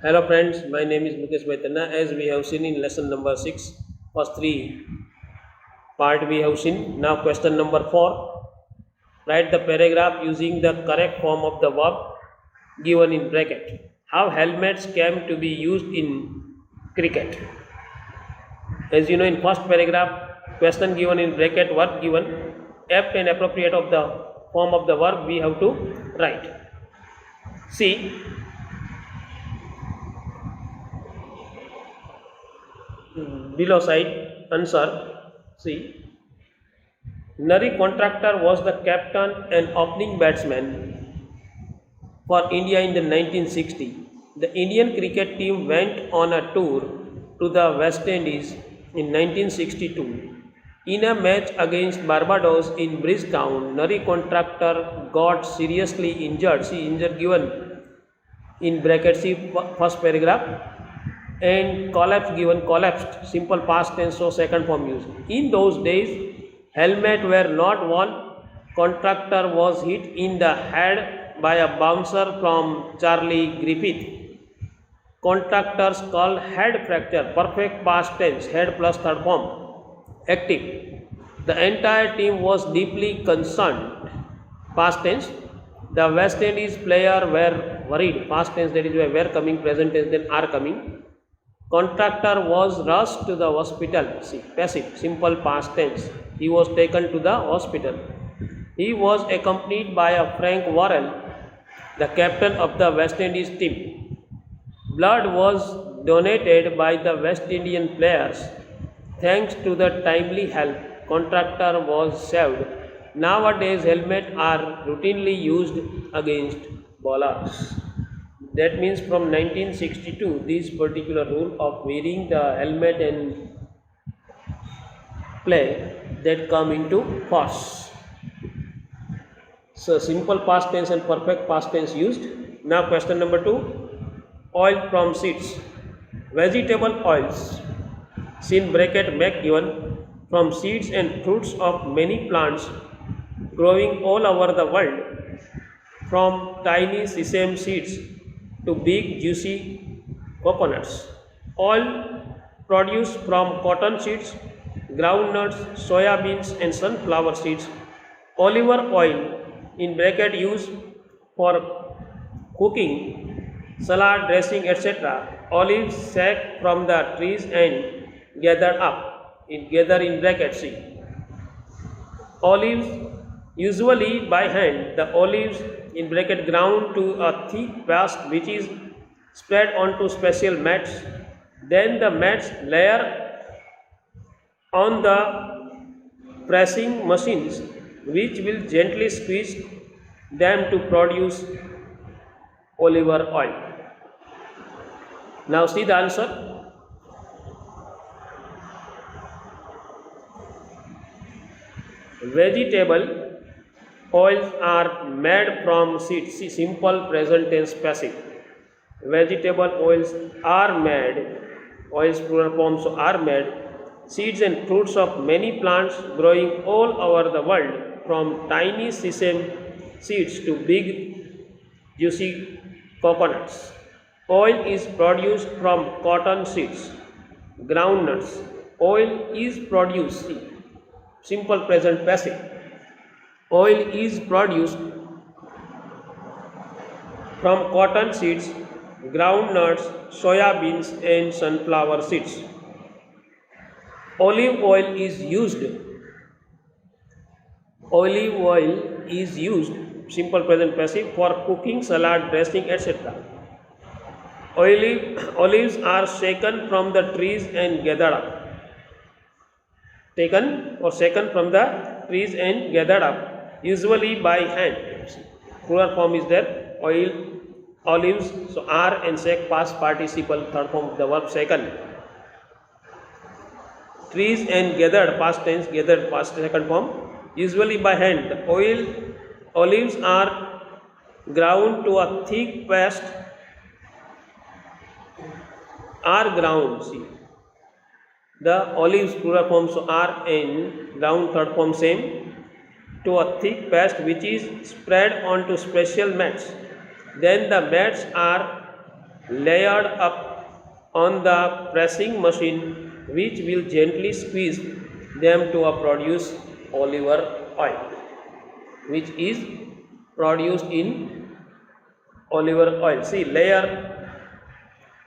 Hello friends, my name is Mukesh Baitana. As we have seen in lesson number 6, first 3 part we have seen. Now question number 4. Write the paragraph using the correct form of the verb given in bracket. How helmets came to be used in cricket. As you know, in first paragraph, question given in bracket, verb given, apt and appropriate of the form of the verb we have to write. See, below side answer. See, Nari Contractor was the captain and opening batsman for India in the 1960. The Indian cricket team went on a tour to the West Indies in 1962. In a match against Barbados in Bridgetown, Nari Contractor got seriously injured. See, injured given in bracket, see first paragraph, and collapse given, collapsed, simple past tense, so second form used. In those days, helmet were not worn. Contractor was hit in the head by a bouncer from Charlie Griffith. Contractor's skull head fracture, perfect past tense, head plus third form, active. The entire team was deeply concerned, past tense. The West Indies player were worried, past tense, that is why were coming, present tense, then are coming. Contractor was rushed to the hospital. See, passive, simple past tense. He was taken to the hospital. He was accompanied by a Frank Worrell, the captain of the West Indies team. Blood was donated by the West Indian players. Thanks to the timely help, Contractor was saved. Nowadays, helmets are routinely used against bowlers. That means from 1962, this particular rule of wearing the helmet and play that come into force. So simple past tense and perfect past tense used. Now question number 2, oil from seeds. Vegetable oils, seen bracket make given, from seeds and fruits of many plants growing all over the world, from tiny sesame seeds to big juicy coconuts. Oil produced from cotton seeds, groundnuts, soya beans and sunflower seeds. Olive oil in bracket used for cooking, salad dressing, etc. Olives sack from the trees and gathered up. Gather in bracket, see. Olives usually by hand. The olives in bracket ground to a thick paste which is spread onto special mats. Then the mats layer on the pressing machines which will gently squeeze them to produce olive oil. Now see the answer. Vegetable oils are made from seeds. See, simple present tense passive. Vegetable oils are made, oils plural form, so are made, seeds and fruits of many plants growing all over the world, from tiny sesame seeds to big juicy coconuts. Oil is produced from cotton seeds, groundnuts. Oil is produced, see, simple present passive. Oil is produced from cotton seeds, groundnuts, soya beans and sunflower seeds. Olive oil is used. Olive oil is used, simple present passive, for cooking, salad dressing, etc. Olives are shaken from the trees and gathered up. Taken or shaken from the trees and gathered up, usually by hand. Plural form is there, olives, so are and shake past participle, third form of the verb shaken. Trees and gathered, past tense, gathered past second form, usually by hand. Olives are ground to a thick paste, are ground, see. The olives plural form, so are and ground third form same, to a thick paste which is spread onto special mats. Then the mats are layered up on the pressing machine, which will gently squeeze them to produce olive oil, which is produced in olive oil. See, layer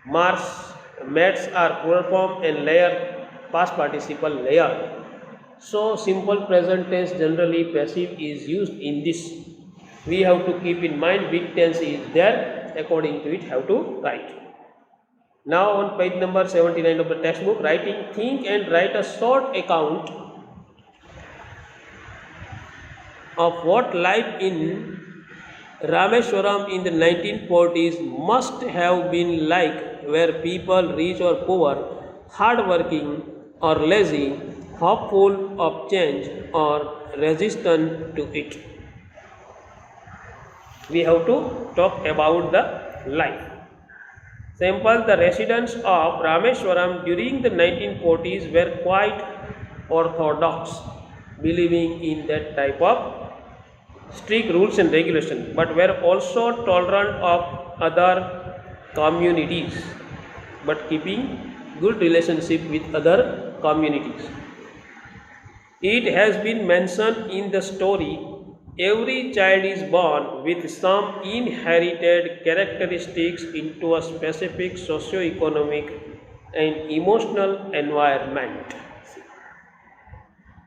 marks mats are plural form and layer past participle layer. So simple present tense generally passive is used in this. We have to keep in mind which tense is there, according to it have to write. Now on page number 79 of the textbook, writing, think and write a short account of what life in Rameswaram in the 1940s must have been like, where people rich or poor, hardworking or lazy, hopeful of change or resistant to it. We have to talk about the life. Sample, the residents of Rameswaram during the 1940s were quite orthodox, believing in that type of strict rules and regulations, but were also tolerant of other communities, but keeping good relationship with other communities. It has been mentioned in the story, every child is born with some inherited characteristics into a specific socio-economic and emotional environment.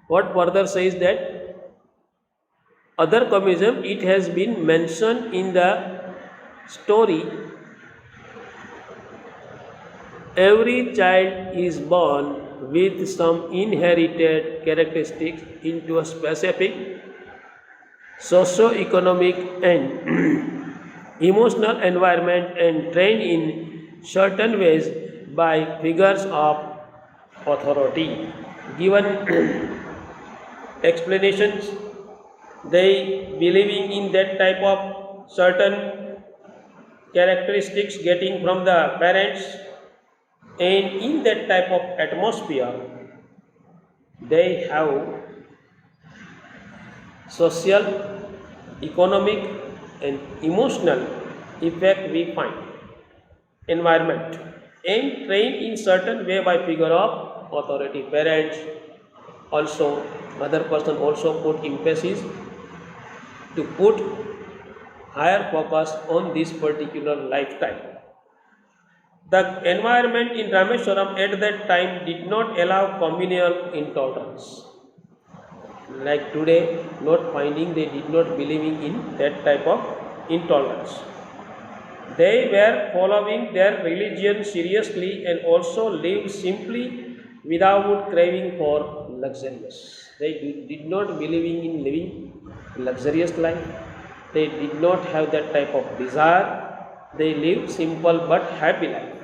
What further says that other communism, it has been mentioned in the story, every child is born with some inherited characteristics into a specific socio-economic and emotional environment and trained in certain ways by figures of authority. Given explanations, they believing in that type of certain characteristics getting from the parents, and in that type of atmosphere they have social, economic and emotional effect we find environment and trained in certain way by figure of authority. Parents also, other person also put emphasis to put higher focus on this particular lifestyle. The environment in Rameswaram at that time did not allow communal intolerance. Like today, not finding, they did not believing in that type of intolerance. They were following their religion seriously and also lived simply without craving for luxurious. They did not believing in living luxurious life. They did not have that type of desire. They lived simple but happy life.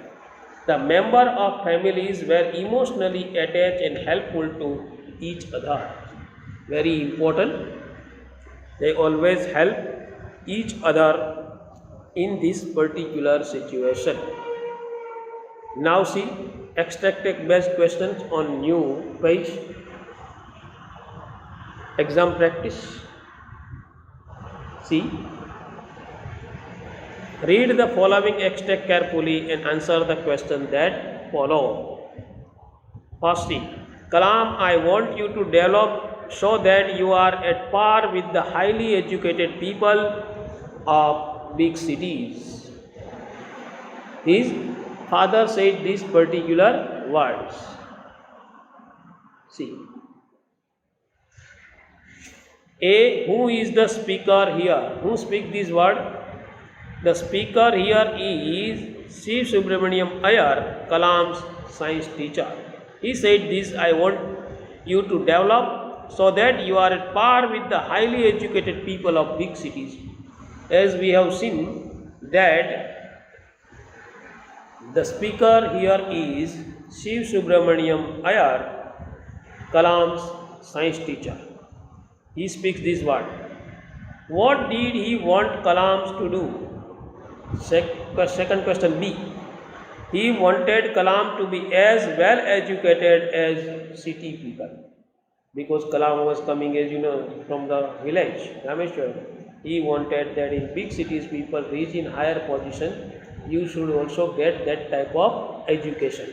The member of families were emotionally attached and helpful to each other. Very important. They always help each other in this particular situation. Now see extracted based questions on new page. Exam practice. See, read the following extract carefully and answer the question that follow. Firstly, Kalam, I want you to develop so that you are at par with the highly educated people of big cities. His father said these particular words. See. A, who is the speaker here? Who speak this word? The speaker here is Shiv Subramaniam Iyer, Kalam's science teacher. He said this, I want you to develop so that you are at par with the highly educated people of big cities. As we have seen that the speaker here is Shiv Subramaniam Iyer, Kalam's science teacher. He speaks this word. What did he want Kalam to do? Second question B. He wanted Kalam to be as well educated as city people. Because Kalam was coming, as you know, from the village, Rameshwar. He wanted that in big cities people reach in higher position you should also get that type of education.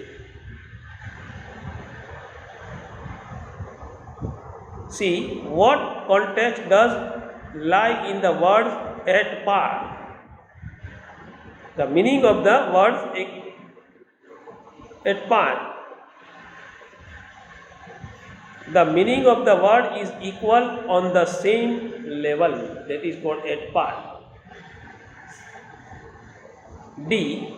See, what context does lie in the words at par? The meaning of the words at par. The meaning of the word is equal on the same level. That is called at par. D.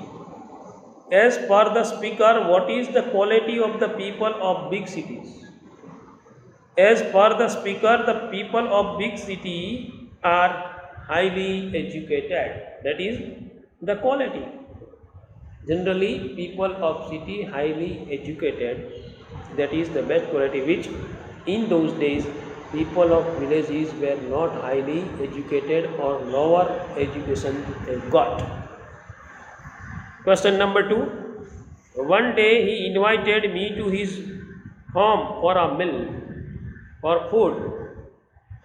As per the speaker, what is the quality of the people of big cities? As per the speaker, the people of big city are highly educated. That is the quality. Generally, people of city highly educated. That is the best quality, which in those days people of villages were not highly educated or lower education they got. Question number 2. One day he invited me to his home for a meal, for food.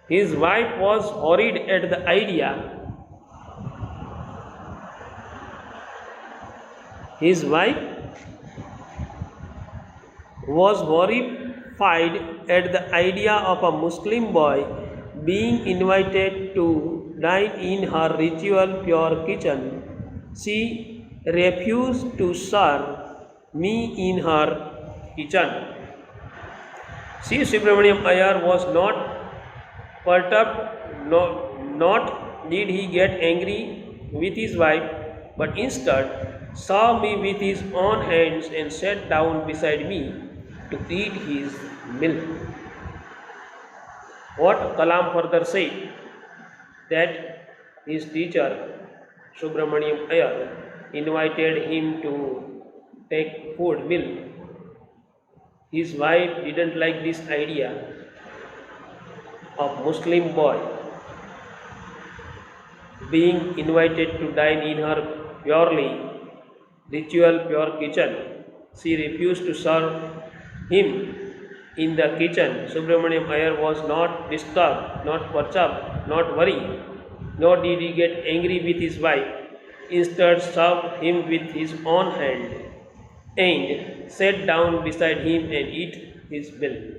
His wife was horrid at the idea. His wife was horrified at the idea of a Muslim boy being invited to dine in her ritual pure kitchen. She refused to serve me in her kitchen. C. Subramaniam Iyer was not perturbed, not did he get angry with his wife, but instead saw me with his own hands and sat down beside me to eat his meal. What Kalam further said, that his teacher Subramaniam Iyer invited him to take food meal. His wife didn't like this idea of Muslim boy being invited to dine in her purely ritual pure kitchen. She refused to serve him in the kitchen. Subramaniam Iyer was not disturbed, not perturbed, not worried, nor did he get angry with his wife. Instead, served him with his own hand and sat down beside him and eat his meal.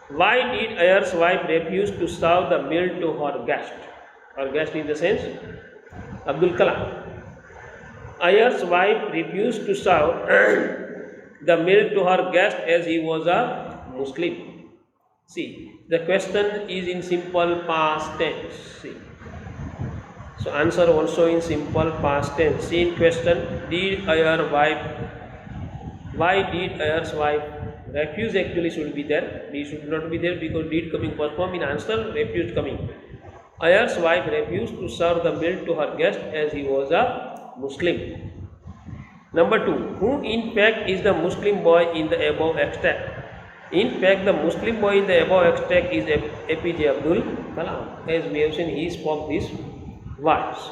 Why did Iyer's wife refuse to serve the meal to her guest? Her guest in the sense Abdul Kalam. Iyer's wife refused to serve the meal to her guest as he was a Muslim. See, the question is in simple past tense. See. So answer also in simple past tense. See in question, why did Iyer's wife refuse? Actually should be there. D should not be there because did coming first form. In answer, refused coming. Iyer's wife refused to serve the meal to her guest as he was a Muslim. Number 2. Who in fact is the Muslim boy in the above extract? In fact, the Muslim boy in the above extract is APJ Abdul Kalam. As we have seen, he spoke these words.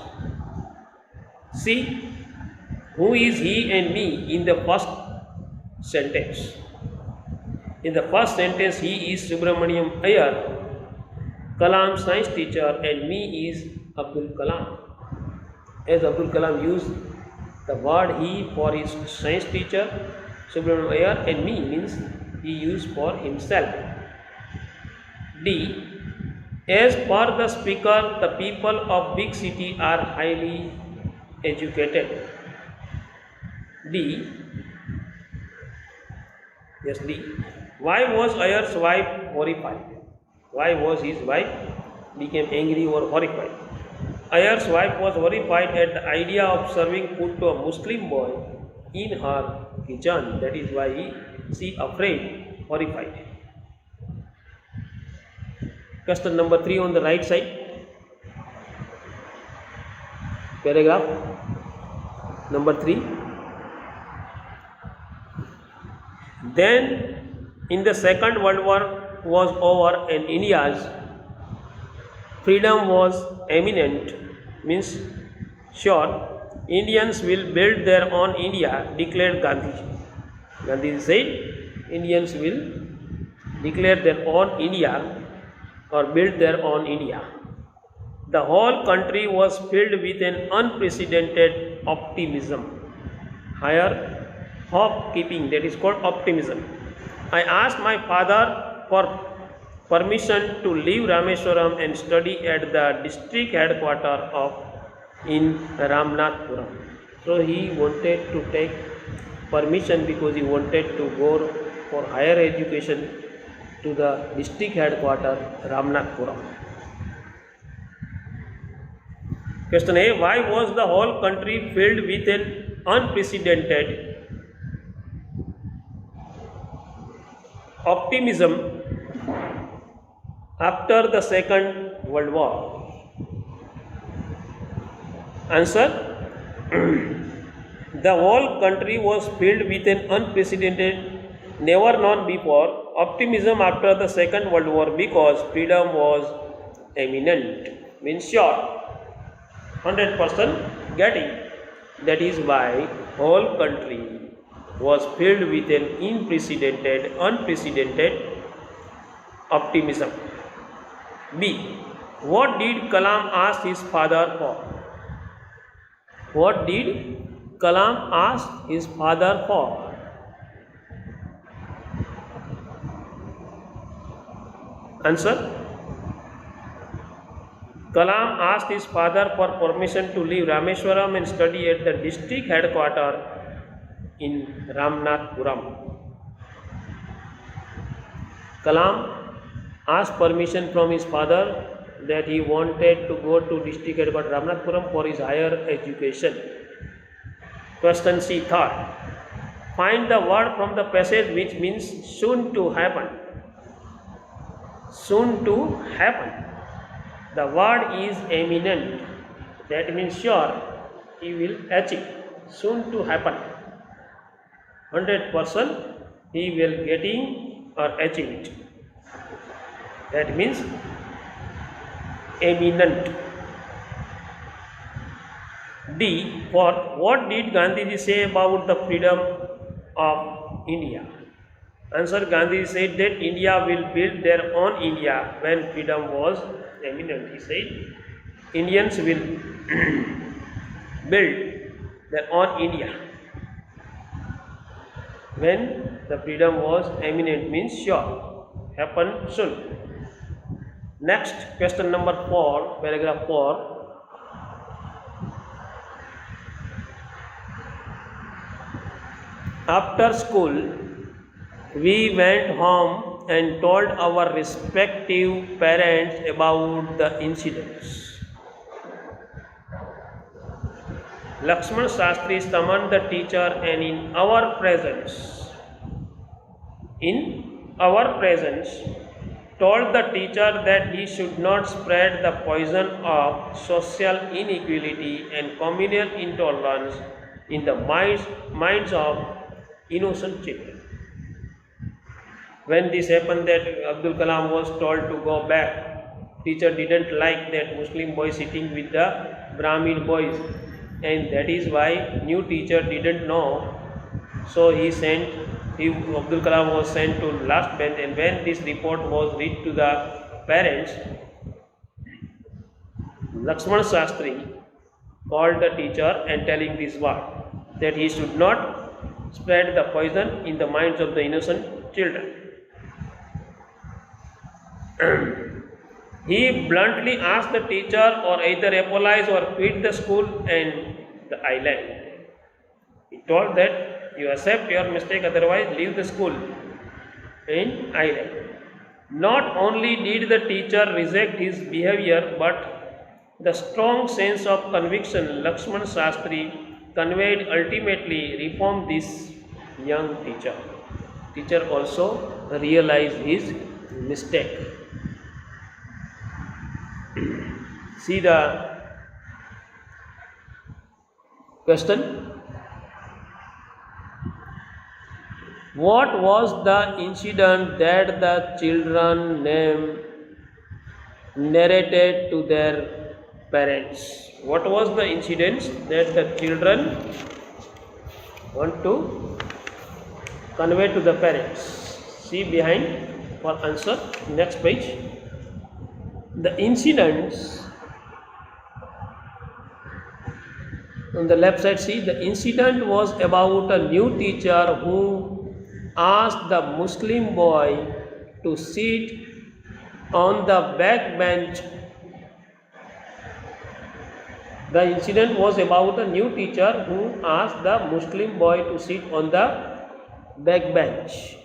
See, who is he and me in the first sentence? In the first sentence, he is Subramaniam Iyer, Kalam's science teacher, and me is Abdul Kalam. As Abdul Kalam used the word he for his science teacher, Subramaniam Iyer, and me means he used for himself. D. As per the speaker, the people of big city are highly educated. D. Yes, D. Why was Iyer's wife horrified? Why was his wife became angry or horrified? Iyer's wife was horrified at the idea of serving food to a Muslim boy in her kitchen. That is why she afraid, horrified. Question number 3 on the right side. Paragraph number 3. Then in the Second World War was over and India's freedom was imminent, means sure, Indians will build their own India, declared Gandhi. Gandhi said Indians will declare their own India or build their own India. The whole country was filled with an unprecedented optimism. Higher hope keeping, that is called optimism. I asked my father for permission to leave Rameswaram and study at the district headquarters of in Ramnathpuram. So he wanted to take permission because he wanted to go for higher education to the district headquarters Ramnathpuram. Question A. Why was the whole country filled with an unprecedented optimism after the Second World War? Answer. The whole country was filled with an unprecedented, never known before optimism after the Second World War because freedom was imminent. Means sure, 100% getting. That is why whole country was filled with an unprecedented optimism. B. What did Kalam ask his father for? What did Kalam ask his father for? Answer. Kalam asked his father for permission to leave Rameswaram and study at the district headquarters in Ramnathpuram. Kalam asked permission from his father that he wanted to go to district headquarters Ramnathpuram for his higher education. Question C. Third. Find the word from the passage which means soon to happen. Soon to happen. The word is imminent. That means sure, he will achieve. Soon to happen. 100% he will getting or achieve it. That means imminent. D. Fourth, what did Gandhiji say about the freedom of India? Answer. Gandhi said that India will build their own India when freedom was imminent. He said Indians will build their own India when the freedom was imminent, means sure, happen soon. Next, question number 4, paragraph 4. After school, we went home and told our respective parents about the incidents. Lakshman Shastri summoned the teacher and in our presence, told the teacher that he should not spread the poison of social inequality and communal intolerance in the minds of innocent children. When this happened, that Abdul Kalam was told to go back, teacher didn't like that Muslim boy sitting with the Brahmin boys, and that is why new teacher didn't know. So Abdul Kalam was sent to last bench, and when this report was read to the parents, Lakshman Shastri called the teacher and telling this word, that he should not spread the poison in the minds of the innocent children. He bluntly asked the teacher or either apologize or quit the school and the island. He told that you accept your mistake, otherwise leave the school in island. Not only did the teacher reject his behavior, but the strong sense of conviction Lakshman Shastri conveyed ultimately reformed this young teacher. Teacher also realized his mistake. See the question. What was the incident that the children narrated to their parents? What was the incident that the children want to convey to the parents? See behind for answer, next page. The incidents On the left side, see, the incident was about a new teacher who asked the Muslim boy to sit on the back bench. The incident was about a new teacher who asked the Muslim boy to sit on the back bench.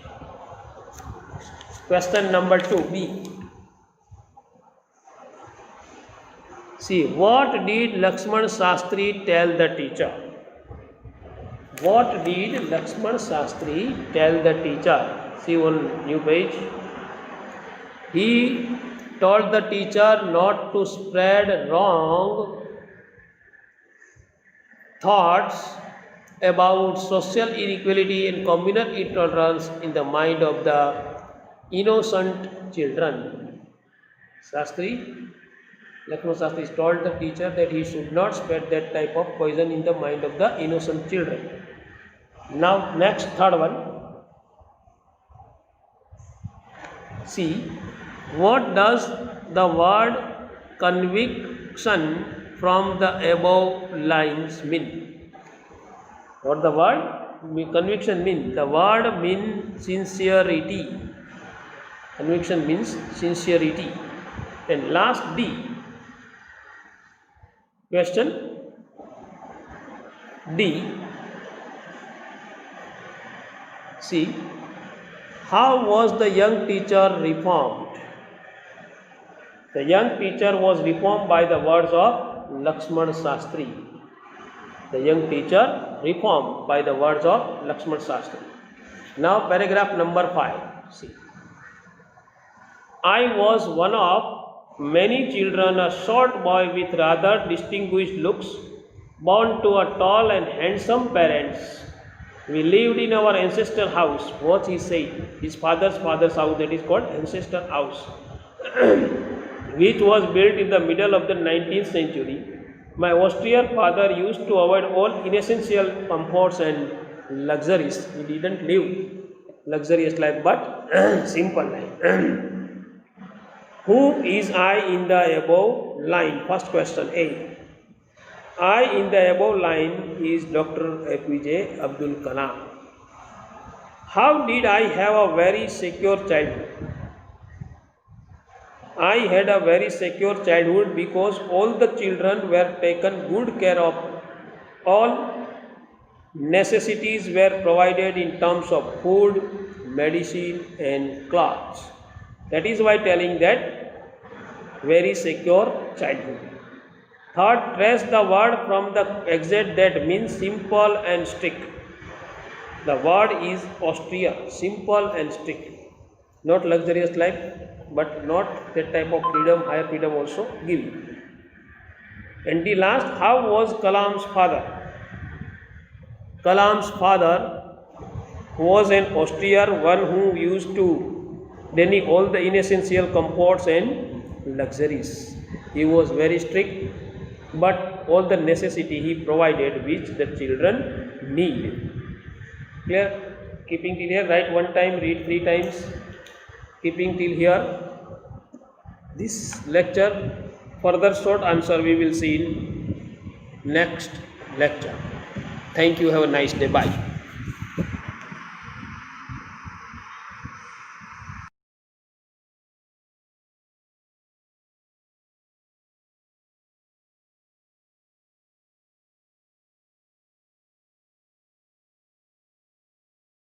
Question number 2b. See, what did Lakshman Shastri tell the teacher? What did Lakshman Shastri tell the teacher? See on new page. He told the teacher not to spread wrong thoughts about social inequality and communal intolerance in the mind of the innocent children. Lakshman Shastri told the teacher that he should not spread that type of poison in the mind of the innocent children. Now, next, third one. See, what does the word conviction from the above lines mean? What the word conviction mean? The word means sincerity. Conviction means sincerity. And last D. Question D. See, how was the young teacher reformed? The young teacher was reformed by the words of Lakshman Shastri. The young teacher reformed by the words of Lakshman Shastri. Now paragraph number 5. See, I was one of many children, a short boy with rather distinguished looks, born to a tall and handsome parents. We lived in our ancestral house. What he said, his father's house, that is called ancestral house, which was built in the middle of the 19th century. My austere father used to avoid all inessential comforts and luxuries. He didn't live luxurious life, but simple life. Who is I in the above line? First question A. I in the above line is Dr. APJ Abdul Kalam. How did I have a very secure childhood? I had a very secure childhood because all the children were taken good care of. All necessities were provided in terms of food, medicine and clothes. That is why telling that very secure childhood. Third, trace the word from the exit that means simple and strict. The word is austere, simple and strict. Not luxurious life, but not that type of freedom, higher freedom also given. And the last, how was Kalam's father? Kalam's father was an austere one who used to deny all the inessential comforts and luxuries. He was very strict, but all the necessity he provided which the children need. Clear? Keeping till here, write one time, read 3 times. Keeping till here. This lecture, further short answer we will see in next lecture. Thank you. Have a nice day. Bye.